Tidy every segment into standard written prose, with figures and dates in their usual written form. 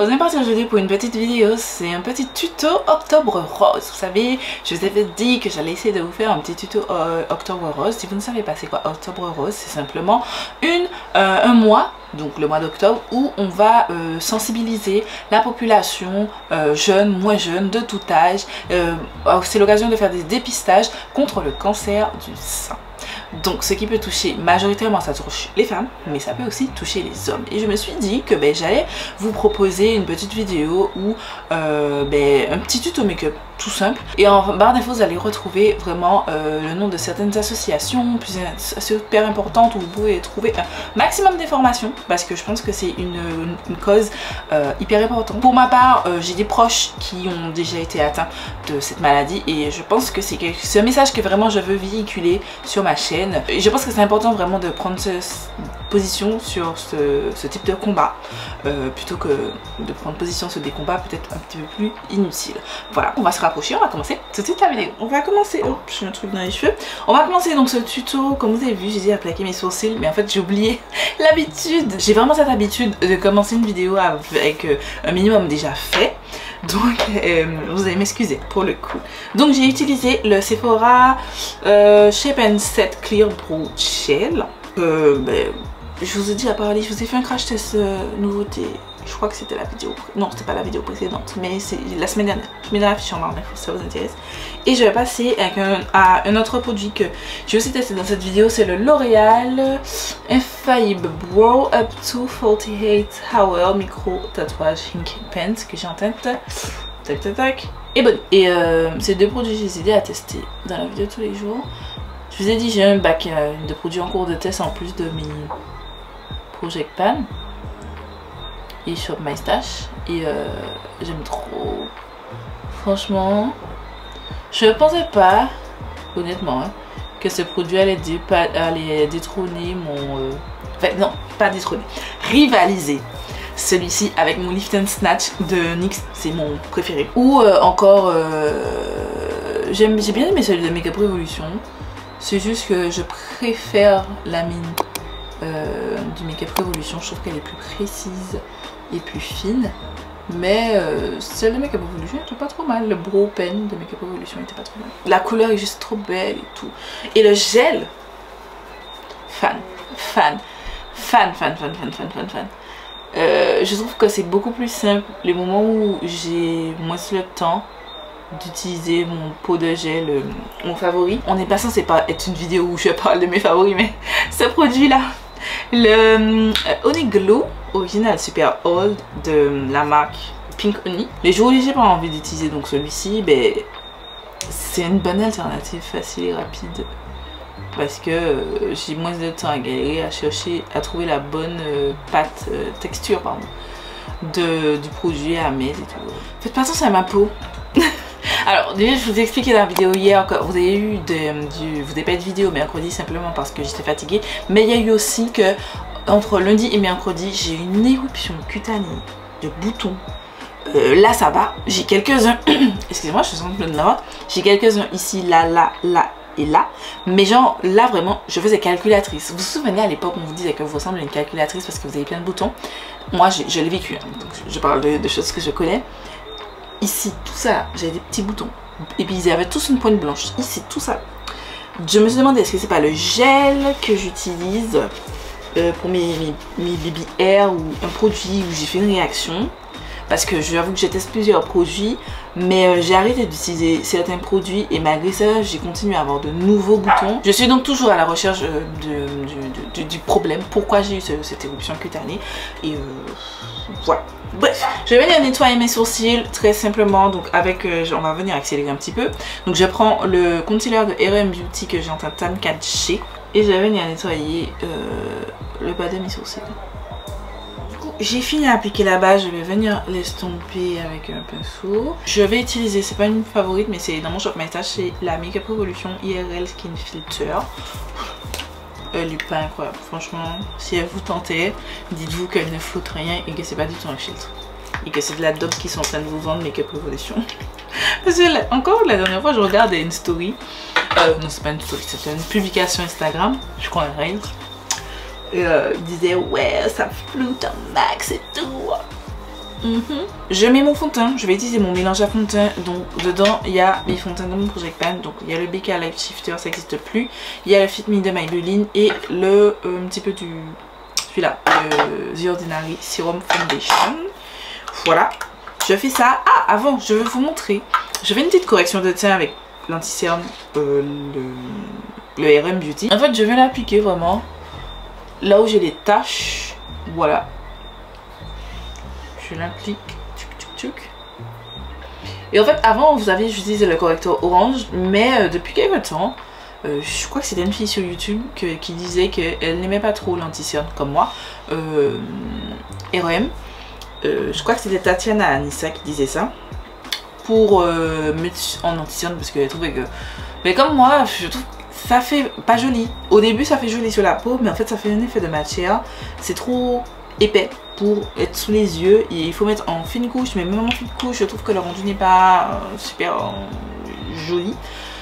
On est parti aujourd'hui pour une petite vidéo, c'est un petit tuto Octobre Rose. Vous savez, je vous avais dit que j'allais essayer de vous faire un petit tuto Octobre Rose. Si vous ne savez pas c'est quoi Octobre Rose, c'est simplement un mois, donc le mois d'octobre, où on va sensibiliser la population jeune, moins jeune, de tout âge. C'est l'occasion de faire des dépistages contre le cancer du sein. Donc ce qui peut toucher majoritairement, ça touche les femmes, mais ça peut aussi toucher les hommes. Et je me suis dit que j'allais vous proposer une petite vidéo ou un petit tuto make-up tout simple. Et en barre d'infos vous allez retrouver vraiment le nom de certaines associations super importantes où vous pouvez trouver un maximum d'informations, parce que je pense que c'est une cause hyper importante. Pour ma part, j'ai des proches qui ont déjà été atteints de cette maladie et je pense que c'est un message que vraiment je veux véhiculer sur ma chaîne. Et je pense que c'est important vraiment de prendre position sur ce type de combat plutôt que de prendre position sur des combats peut-être un petit peu plus inutiles. Voilà, on va se rapprocher, on va commencer tout de suite la vidéo. On va commencer, oh j'ai un truc dans les cheveux. On va commencer donc ce tuto, comme vous avez vu j'ai dit à plaquer mes sourcils, mais en fait j'ai oublié l'habitude. J'ai vraiment cette habitude de commencer une vidéo avec un minimum déjà fait. Donc vous allez m'excuser pour le coup. Donc j'ai utilisé le Sephora Shape and Set Clear Brow Gel. Je vous ai dit à parler, je vous ai fait un crash test nouveauté. Je crois que c'était la vidéo, non c'était pas la vidéo précédente, mais c'est la semaine dernière. Je mets dans la fiche en barre d'infos si ça vous intéresse. Et je vais passer à un autre produit que j'ai aussi testé dans cette vidéo, c'est le L'Oréal Infallible Brow Up to 48 Hour Micro Tatouage Ink Pen que j'ai en tête. Tac tac tac. Et bon. Et ces deux produits j'ai décidé à tester dans la vidéo tous les jours. Je vous ai dit j'ai un bac de produits en cours de test en plus de mes Project Pan et sur My Stash et j'aime trop. Franchement, je ne pensais pas, honnêtement, que ce produit allait détrôner mon... Enfin non, pas détrôner, rivaliser celui-ci avec mon Lift and Snatch de NYX, c'est mon préféré. Ou encore, j'ai bien aimé celui de Makeup Revolution. C'est juste que je préfère la mine du Makeup Revolution. Je trouve qu'elle est plus précise et plus fine, mais celle de Makeup Revolution était pas trop mal. Le Brow Pen de Makeup Revolution était pas trop mal. La couleur est juste trop belle et tout. Et le gel, fan. Je trouve que c'est beaucoup plus simple les moments où j'ai moins le temps d'utiliser mon pot de gel, mon favori. On n'est pas censé être une vidéo où je parle de mes favoris, mais ce produit là, le Honey Glow Original Super Old de la marque Pink Honey. Les jours où j'ai pas envie d'utiliser donc celui-ci, c'est une bonne alternative facile et rapide parce que j'ai moins de temps à galérer à chercher à trouver la bonne texture pardon, du produit à mettre et tout. Faites pas attention à ma peau. Alors déjà je vous ai expliqué dans la vidéo hier que vous avez eu vous n'avez pas eu de vidéo mercredi simplement parce que j'étais fatiguée, mais il y a eu aussi que entre lundi et mercredi j'ai eu une éruption cutanée de boutons. Là ça va, j'ai quelques-uns excusez-moi je suis en train de me j'ai quelques-uns ici, là et là, mais genre là vraiment je faisais calculatrice. Vous vous souvenez à l'époque on vous disait que vous ressemblez à une calculatrice parce que vous avez plein de boutons. Moi je l'ai vécu donc je parle de choses que je connais. Ici, tout ça, j'avais des petits boutons. Et puis ils avaient tous une pointe blanche. Ici, tout ça. Je me suis demandé est-ce que c'est pas le gel que j'utilise pour mes baby hair ou un produit où j'ai fait une réaction. Parce que je vous avoue que j'ai testé plusieurs produits, mais j'ai arrêté d'utiliser certains produits et malgré ça, j'ai continué à avoir de nouveaux boutons. Je suis donc toujours à la recherche du problème, pourquoi j'ai eu cette éruption cutanée. Et voilà. Bref, je vais venir nettoyer mes sourcils très simplement, donc on va venir accélérer un petit peu. Donc je prends le concealer de RM Beauty que j'ai en teinte Tan 4G et je vais venir nettoyer le bas de mes sourcils. J'ai fini à appliquer la base, je vais venir l'estomper avec un pinceau. Je vais utiliser, c'est pas une favorite mais c'est dans mon shop My Stash, c'est la Makeup Revolution IRL Skin Filter. Elle est pas incroyable, franchement. Si elle vous tentait, dites-vous qu'elle ne flotte rien et que c'est pas du tout un filtre. Et que c'est de la dope qui sont en train de vous vendre Makeup Revolution. Parce que encore la dernière fois, je regardais une story. Non, c'est pas une story, c'était une publication Instagram. Je crois un reel. Et il disait ouais ça floute un max et tout. Je mets mon fond de teint, je vais utiliser mon mélange à fond de teint. Donc dedans il y a mes fonds de teint de mon Project Pan. Donc il y a le BK Light Shifter, ça n'existe plus. Il y a le Fit Me de Maybelline et le un petit peu du celui-là, The Ordinary Serum Foundation. Voilà, je fais ça. Ah, avant je vais vous montrer, je fais une petite correction de teint avec l'anti-cerne, le RM Beauty. En fait je vais l'appliquer vraiment là où j'ai les taches. Voilà, je l'applique. Et en fait avant vous avez j'utilisais le correcteur orange, mais depuis quelques temps je crois que c'était une fille sur YouTube qui disait qu'elle n'aimait pas trop l'anti-cerne comme moi, RM. Je crois que c'était Tatiana Anissa qui disait ça pour mettre en anti-cerne parce qu'elle trouvait que, mais comme moi je trouve que ça fait pas joli. Au début ça fait joli sur la peau, mais en fait ça fait un effet de matière, c'est trop épais pour être sous les yeux et il faut mettre en fine couche. Mais même en fine couche je trouve que le rendu n'est pas super joli.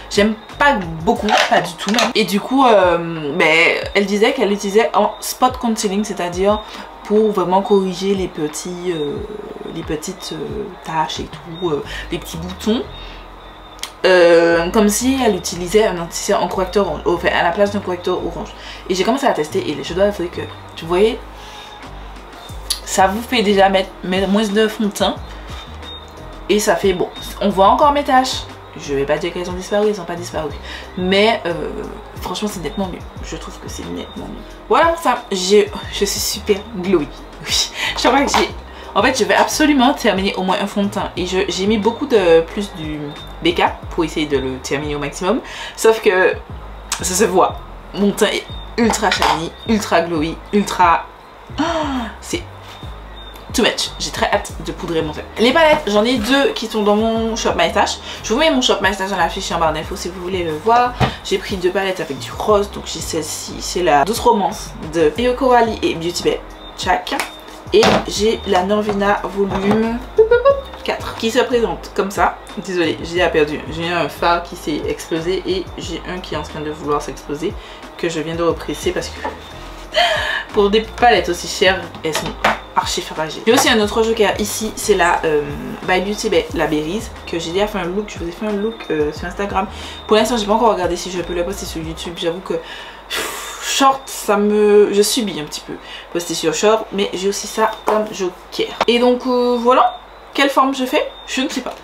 J'aime pas beaucoup, pas du tout même. Et du coup elle disait qu'elle l'utilisait en spot concealing, c'est-à-dire pour vraiment corriger les petites taches et tout, les petits boutons. Comme si elle utilisait un anti-cerne en correcteur orange, enfin à la place d'un correcteur orange. Et j'ai commencé à tester et je dois avouer que, vous voyez, ça vous fait déjà mettre moins de fond de teint. Et ça fait, bon, on voit encore mes taches. Je vais pas dire qu'elles ont disparu, elles sont pas disparues. Mais franchement c'est nettement mieux. Je trouve que c'est nettement mieux. Voilà ça, je suis super glowy. Oui, je crois que en fait je vais absolument terminer au moins un fond de teint. Et j'ai mis beaucoup de plus du BK pour essayer de le terminer au maximum. Sauf que ça se voit. Mon teint est ultra shiny, ultra glowy, ultra... c'est too much. J'ai très hâte de poudrer mon teint. Les palettes, j'en ai deux qui sont dans mon Shop My Stash. Je vous mets mon Shop My Stash dans la fiche en barre d'infos si vous voulez le voir. J'ai pris deux palettes avec du rose. Donc j'ai celle-ci, c'est la Douce Romance de Yoko Wally et Beauty Bay Chac. Et j'ai la Norvina volume 4 qui se présente comme ça. Désolée, j'ai perdu. J'ai un fard qui s'est explosé et j'ai un qui est en train de vouloir s'exploser que je viens de represser parce que pour des palettes aussi chères, elles sont archi fragile. J'ai aussi un autre joker ici, c'est la by Beauty Bay, la Berries, que j'ai déjà fait un look. Je vous ai fait un look sur Instagram. Pour l'instant j'ai pas encore regardé si je peux le poster sur YouTube. J'avoue que short, je subis un petit peu poster sur short, mais j'ai aussi ça comme joker. Et donc voilà, quelle forme je fais, je ne sais pas.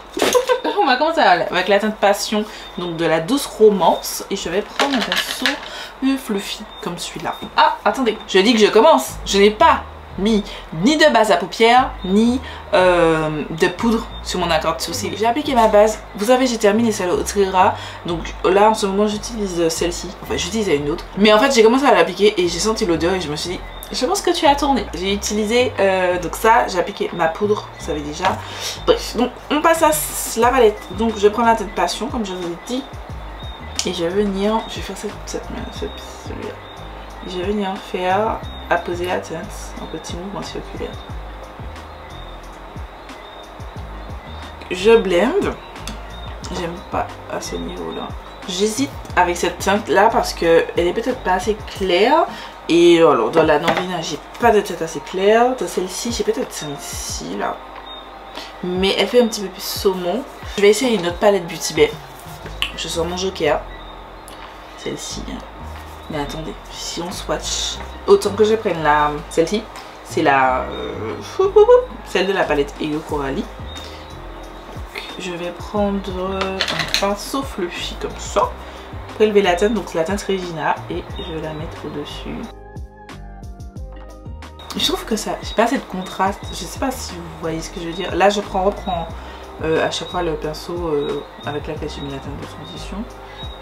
On va commencer avec la teinte Passion, donc de la Douce Romance, et je vais prendre un pinceau fluffy comme celui-là. Ah attendez, je dis que je commence, je n'ai pas mis ni de base à paupières ni de poudre sur mon accord de sourcil. J'ai appliqué ma base, vous savez j'ai terminé celle au Trira, donc là en ce moment j'utilise celle-ci, enfin j'utilisais une autre, mais en fait j'ai commencé à l'appliquer et j'ai senti l'odeur et je me suis dit je pense que tu as tourné. J'ai utilisé donc ça, j'ai appliqué ma poudre, vous savez déjà. Bref, donc on passe à la palette. Donc je prends la teinte Passion comme je vous l'ai dit et je vais venir, je vais faire celui-là. Je vais venir faire apposer la teinte en petits mouvements circulaires. Je blende. J'aime pas à ce niveau là. J'hésite avec cette teinte là parce que elle est peut-être pas assez claire. Et alors dans la Norvina j'ai pas de teinte assez claire. Dans celle-ci j'ai peut-être celle-ci là. Mais elle fait un petit peu plus saumon. Je vais essayer une autre palette Beauty Bay. Je sors mon joker. Celle-ci. Mais attendez, si on swatch, autant que je prenne celle-ci, c'est celle de la palette Yoko Wally. Je vais prendre un pinceau fluffy comme ça, prélever la teinte, donc c'est la teinte Regina, et je vais la mettre au-dessus. Je trouve que ça, j'ai pas assez de contraste, je sais pas si vous voyez ce que je veux dire. Là je reprends à chaque fois le pinceau avec lequel j'ai mis la teinte de transition.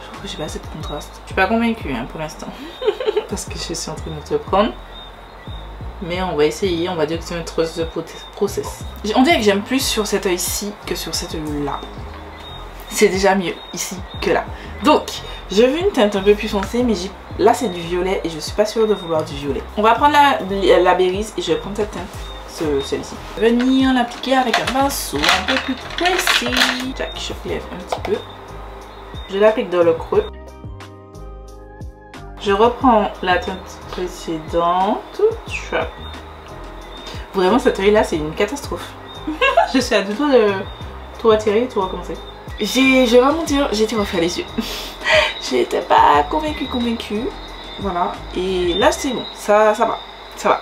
Je trouve que j'ai pas assez de contraste. Je suis pas convaincue hein, pour l'instant. Parce que je suis en train de te prendre. Mais on va essayer, on va dire que c'est un trust de process. On dirait que j'aime plus sur cet œil-ci que sur cet œil-là. C'est déjà mieux ici que là. Donc, je veux une teinte un peu plus foncée, mais là c'est du violet et je suis pas sûre de vouloir du violet. On va prendre la Berries et je vais prendre cette teinte. Celle-ci. Venir l'appliquer avec un pinceau un peu plus précis. Tac, je lève un petit peu. Je l'applique dans le creux. Je reprends la teinte précédente. Vraiment cet œil là c'est une catastrophe. Je suis à deux doigts de tout retirer et tout recommencer. Je vais pas mentir, j'ai été refaire les yeux. J'étais pas convaincue. Voilà. Et là c'est bon, ça va.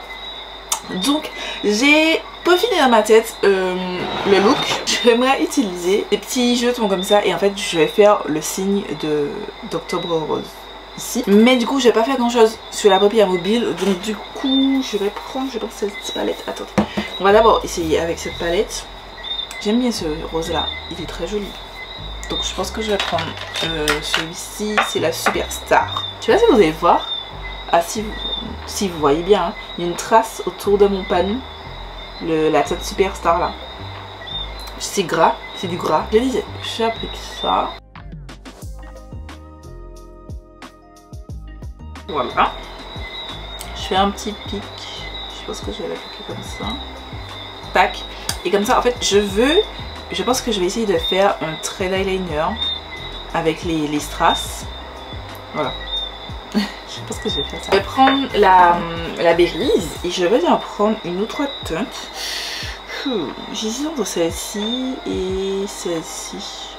Donc j'ai peaufiné dans ma tête le look. J'aimerais utiliser des petits jetons comme ça et en fait je vais faire le signe d'Octobre Rose ici. Mais du coup je vais pas faire grand chose sur la paupière mobile. Donc du coup je vais prendre, je pense, cette palette. Attendez. On va d'abord essayer avec cette palette. J'aime bien ce rose là, il est très joli. Donc je pense que je vais prendre celui-ci, c'est la Superstar. Je sais pas si vous allez voir. Ah si vous voyez bien, hein, il y a une trace autour de mon panneau. La tête Superstar là. C'est gras, c'est du gras. Je disais, j'applique ça. Voilà. Je fais un petit pic. Je pense que je vais l'appliquer comme ça. Tac. Et comme ça, en fait, je pense que je vais essayer de faire un trait d'eyeliner avec les strass. Voilà. Je pense que je vais faire ça. Je vais prendre la Berries et je vais en prendre une autre teinte. J'hésite entre celle-ci et celle-ci.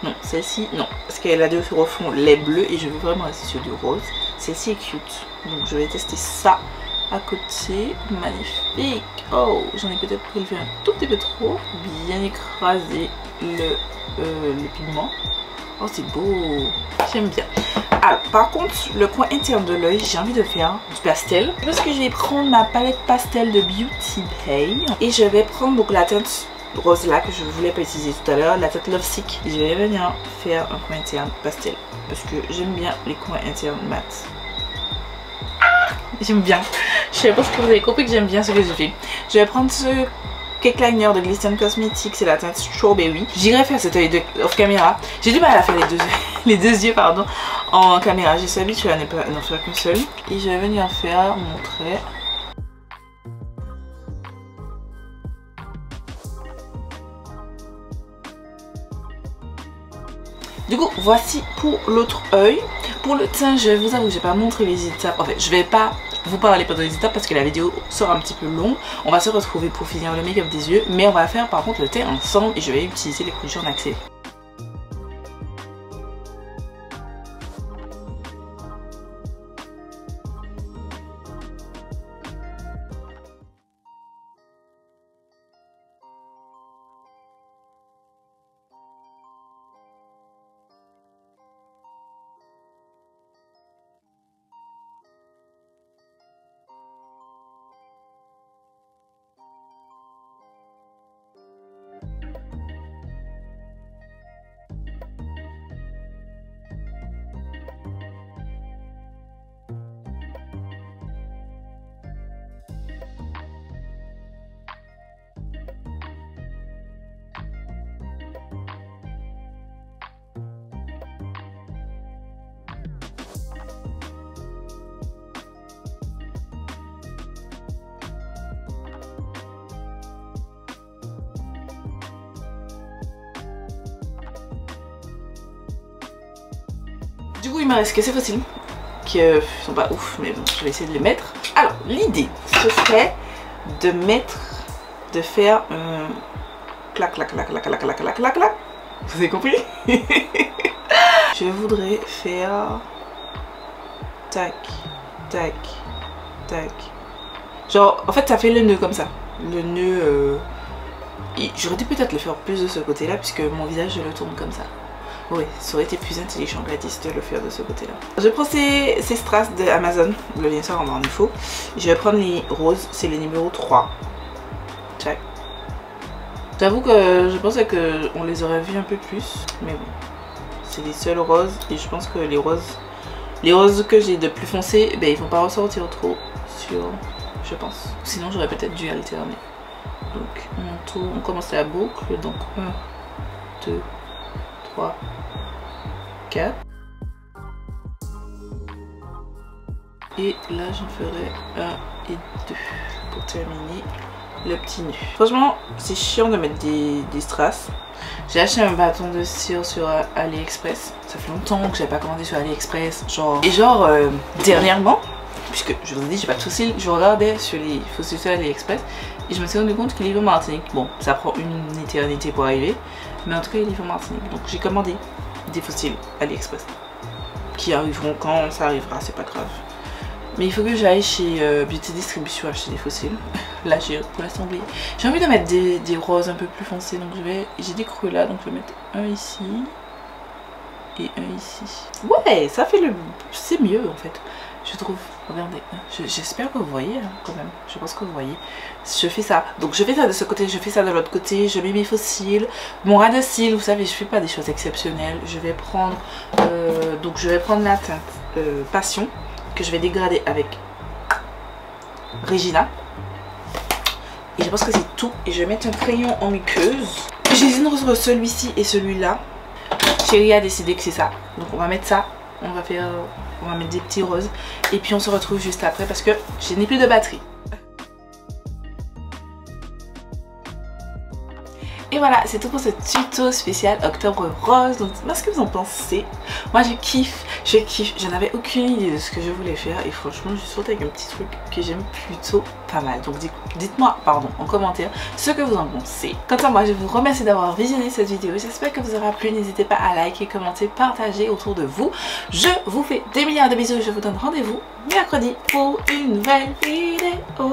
Non, celle-ci, non. Parce qu'elle a deux au fond lait bleu et je veux vraiment rester sur du rose. Celle-ci est cute. Donc je vais tester ça à côté. Magnifique. Oh, j'en ai peut-être prélevé un tout petit peu trop. Bien écrasé le pigment. Oh, c'est beau. J'aime bien. Alors, par contre, le coin interne de l'œil, j'ai envie de faire du pastel. Parce que je vais prendre ma palette pastel de Beauty Bay. Et je vais prendre donc la teinte rose là que je voulais pas utiliser tout à l'heure, la teinte Love Sick. Et je vais venir faire un coin interne pastel. Parce que j'aime bien les coins internes mat. J'aime bien. Je pense que vous avez compris que j'aime bien ce que je fais. Je vais prendre ce cake liner de Glisten Cosmetics, c'est la teinte Strawberry. J'irai faire cet œil off caméra. J'ai du mal à faire les deux yeux pardon, en caméra. J'ai suis habituée à n'en faire qu'un seul. Et je vais venir faire mon trait. Du coup, voici pour l'autre œil. Pour le teint, je vous avoue que je vais pas montrer les étapes. En fait, je vais pas vous parler pendant les étapes parce que la vidéo sera un petit peu longue. On va se retrouver pour finir le make-up des yeux. Mais on va faire par contre le teint ensemble et je vais utiliser les couleurs en accès. Du coup il me reste que ces fossiles qui sont pas ouf mais bon je vais essayer de les mettre. Alors l'idée ce serait de faire un clac clac clac clac clac clac clac clac clac. Vous avez compris? Je voudrais faire tac tac tac. Genre en fait ça fait le nœud comme ça. Le nœud j'aurais dû peut-être le faire plus de ce côté là puisque mon visage je le tourne comme ça. Oui, ça aurait été plus intelligent Gladys de le faire de ce côté là. Je prends ces strass de Amazon, le lien sera en info. Je vais prendre les roses, c'est les numéros 3. Check. J'avoue que je pensais qu'on les aurait vus un peu plus, mais bon. C'est les seuls roses et je pense que les roses que j'ai de plus foncés, ben, ils vont pas ressortir trop sur, je pense. Sinon j'aurais peut-être dû alterner. Donc on commence la boucle, donc 1, 2, 3, 4 et là j'en ferai 1 et 2 pour terminer le petit nœud. Franchement c'est chiant de mettre des strass. J'ai acheté un bâton de cire sur AliExpress. Ça fait longtemps que j'avais pas commandé sur AliExpress. Dernièrement puisque je vous ai dit j'ai pas de fossiles, je regardais sur les fossiles sur AliExpress et je me suis rendu compte qu'il livre en Martinique. Bon, ça prend une éternité pour arriver, mais en tout cas il livre en Martinique. Donc j'ai commandé des fossiles AliExpress qui arriveront quand ça arrivera, c'est pas grave. Mais il faut que j'aille chez Beauty Distribution acheter des fossiles. Là j'ai pour l'instant oublié. J'ai envie de mettre des roses un peu plus foncés, donc j'ai des creux là, donc je vais mettre un ici et un ici. Ouais, ça fait c'est mieux en fait, je trouve. Regardez, j'espère que vous voyez hein, quand même, je pense que vous voyez. Je fais ça, donc je fais ça de ce côté, je fais ça de l'autre côté, je mets mes faux cils, mon ras de cils, vous savez je fais pas des choses exceptionnelles. Je vais prendre la teinte Passion que je vais dégrader avec Regina. Et je pense que c'est tout. Et je vais mettre un crayon en muqueuse. J'hésite entre celui-ci et celui-là. Chérie a décidé que c'est ça. Donc on va mettre ça. On va mettre des petits roses. Et puis on se retrouve juste après parce que je n'ai plus de batterie. Et voilà, c'est tout pour ce tuto spécial Octobre Rose. Donc dites-moi ce que vous en pensez. Moi je kiffe. Je n'avais aucune idée de ce que je voulais faire. Et franchement, je suis sortie avec un petit truc que j'aime plutôt pas mal. Donc dites-moi en commentaire ce que vous en pensez. Quant à moi, je vous remercie d'avoir visionné cette vidéo. J'espère que vous aura plu. N'hésitez pas à liker, commenter, partager autour de vous. Je vous fais des milliards de bisous. Je vous donne rendez-vous mercredi pour une nouvelle vidéo.